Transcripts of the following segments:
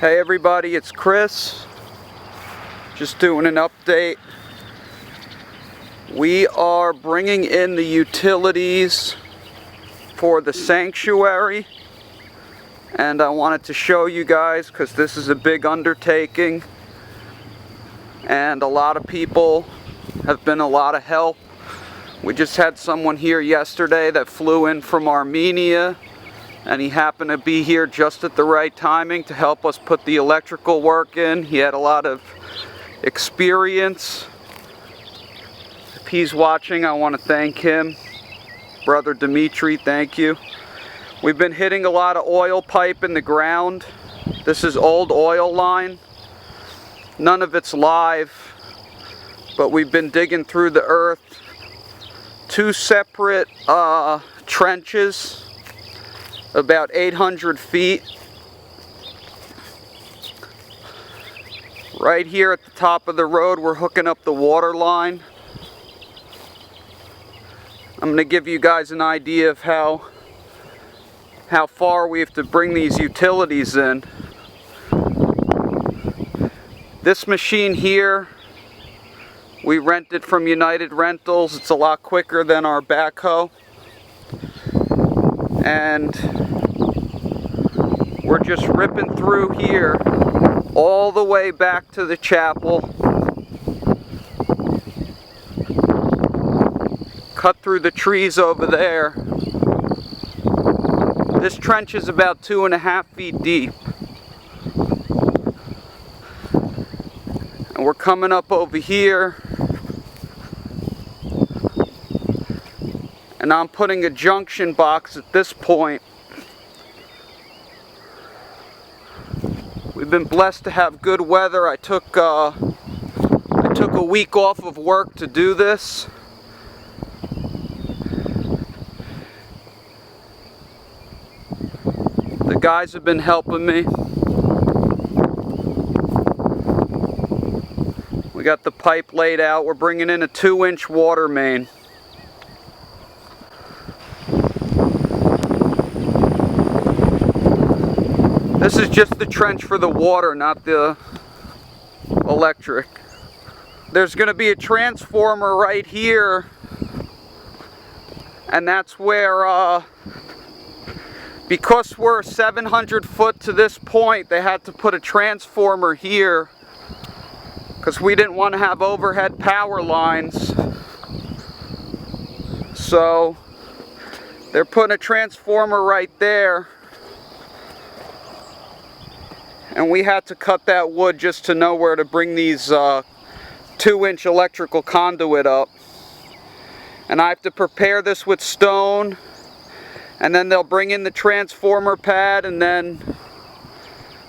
Hey everybody, it's Chris. Just doing an update. We are bringing in the utilities for the sanctuary, and I wanted to show you guys because this is a big undertaking and a lot of people have been a lot of help. We just had someone here yesterday that flew in from Armenia, and he happened to be here just at the right timing to help us put the electrical work in. He had a lot of experience. If he's watching, I want to thank him. Brother Dimitri, thank you. We've been hitting a lot of oil pipe in the ground. This is old oil line. None of it's live, but we've been digging through the earth. Two separate trenches, about 800 feet. Right here at the top of the road, we're hooking up the water line. I'm going to give you guys an idea of how far we have to bring these utilities in. This machine here, we rented from United Rentals. It's a lot quicker than our backhoe. And we're just ripping through here all the way back to the chapel. Cut through the trees over there. This trench is about 2.5 feet deep. And we're coming up over here. And I'm putting a junction box at this point. We've been blessed to have good weather. I took a week off of work to do this. The guys have been helping me. We got the pipe laid out. We're bringing in a 2-inch water main. This is just the trench for the water, not the electric. There's going to be a transformer right here, and that's where, because we're 700 foot to this point, they had to put a transformer here because we didn't want to have overhead power lines. So they're putting a transformer right there. And we had to cut that wood just to know where to bring these 2-inch electrical conduit up. And I have to prepare this with stone, and then they'll bring in the transformer pad, and then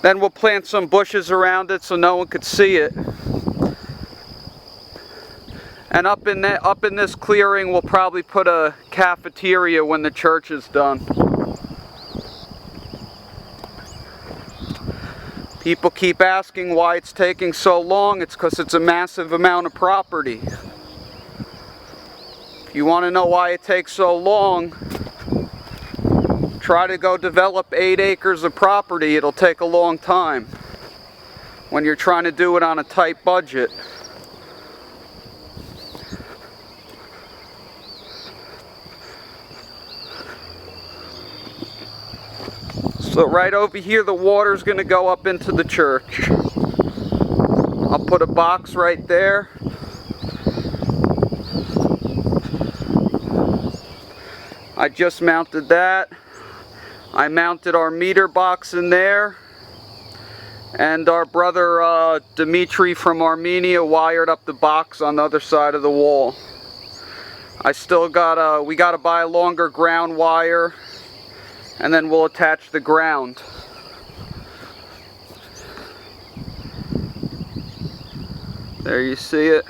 we'll plant some bushes around it so no one could see it. And up in this clearing, we'll probably put a cafeteria when the church is done. People keep asking why it's taking so long. It's because it's a massive amount of property. If you want to know why it takes so long, try to go develop 8 acres of property. It'll take a long time when you're trying to do it on a tight budget. So right over here, the water's going to go up into the church. I'll put a box right there. I just mounted that. I mounted our meter box in there. And our brother Dimitri from Armenia wired up the box on the other side of the wall. I still got we got to buy a longer ground wire, and then we'll attach the ground. There you see it.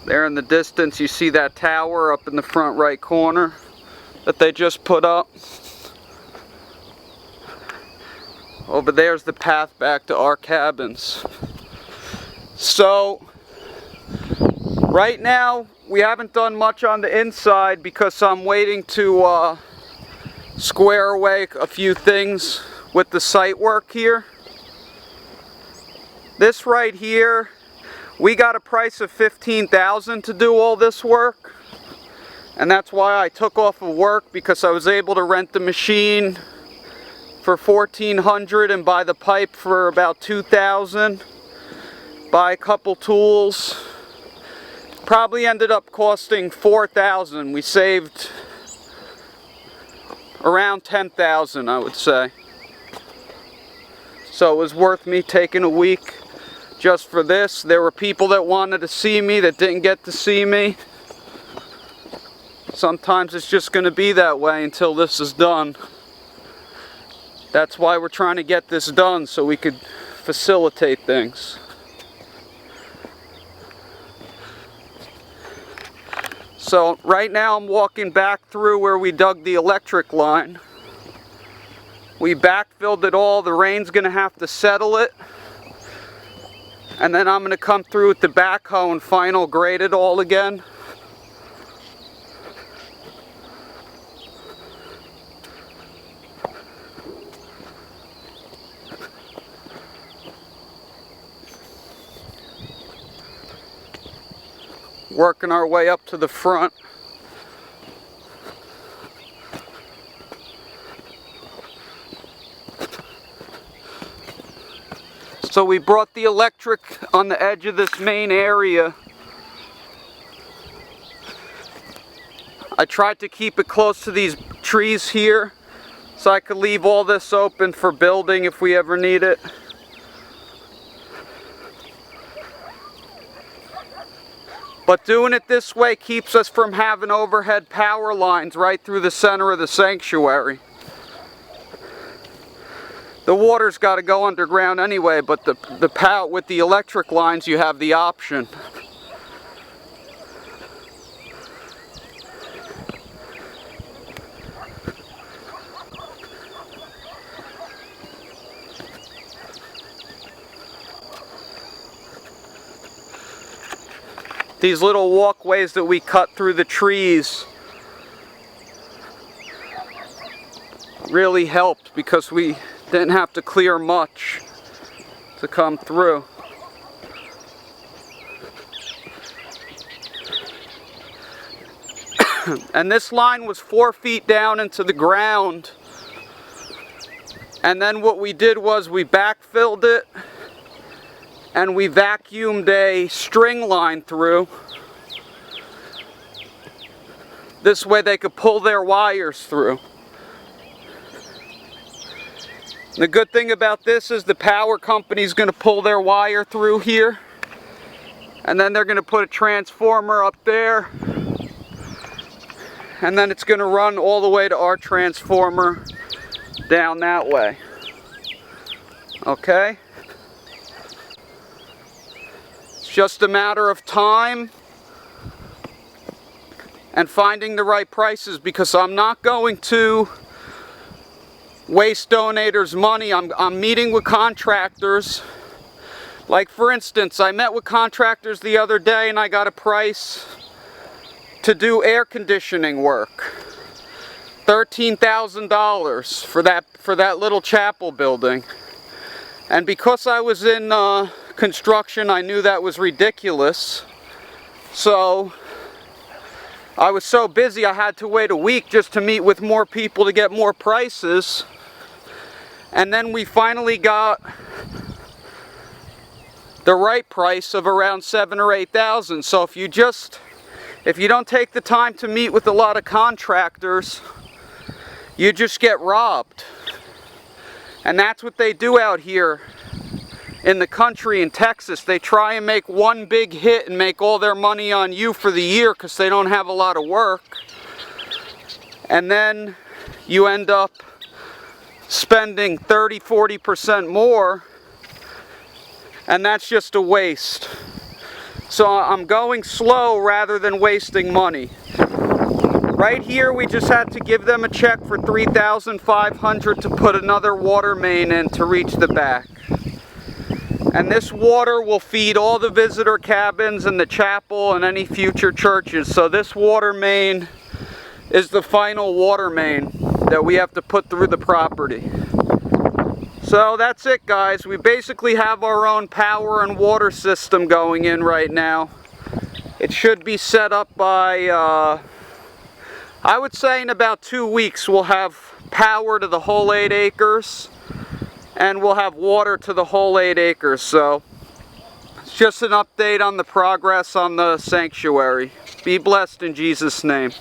There in the distance you see that tower up in the front right corner that they just put up. Over there's the path back to our cabins. So right now we haven't done much on the inside because I'm waiting to square away a few things with the site work here. This right here, we got a price of $15,000 to do all this work. And that's why I took off of work, because I was able to rent the machine for $1,400 and buy the pipe for about $2,000. Buy a couple tools. Probably ended up costing $4,000. We saved around $10,000, I would say. So it was worth me taking a week just for this. There were people that wanted to see me that didn't get to see me. Sometimes it's just going to be that way until this is done. That's why we're trying to get this done, so we could facilitate things. So right now I'm walking back through where we dug the electric line. We backfilled it all. The rain's going to have to settle it. And then I'm going to come through with the backhoe and final grade it all again. Working our way up to the front. So we brought the electric on the edge of this main area. I tried to keep it close to these trees here so I could leave all this open for building if we ever need it. But doing it this way keeps us from having overhead power lines right through the center of the sanctuary. The water's got to go underground anyway, but the power with the electric lines, you have the option. These little walkways that we cut through the trees really helped because we didn't have to clear much to come through. And this line was 4 feet down into the ground. And then what we did was we backfilled it and we vacuumed a string line through. This way they could pull their wires through. The good thing about this is the power company's going to pull their wire through here. And then they're going to put a transformer up there. And then it's going to run all the way to our transformer down that way. Okay? It's just a matter of time and finding the right prices, because I'm not going to waste donators' money. I'm meeting with contractors. Like for instance, I met with contractors the other day and I got a price to do air conditioning work. $13,000 for that little chapel building. And because I was in construction, I knew that was ridiculous. So I was so busy I had to wait a week just to meet with more people to get more prices. And then we finally got the right price of around $7,000 or $8,000. So if you don't take the time to meet with a lot of contractors, you just get robbed. And that's what they do out here in the country in Texas. They try and make one big hit and make all their money on you for the year because they don't have a lot of work. And then you end up spending 30-40% more, and that's just a waste. So I'm going slow rather than wasting money. Right here we just had to give them a check for $3,500 to put another water main in to reach the back. And this water will feed all the visitor cabins and the chapel and any future churches. So this water main is the final water main that we have to put through the property. So that's it, guys. We basically have our own power and water system going in right now. It should be set up by, I would say in about 2 weeks we'll have power to the whole 8 acres. And we'll have water to the whole 8 acres. So it's just an update on the progress on the sanctuary. Be blessed in Jesus' name.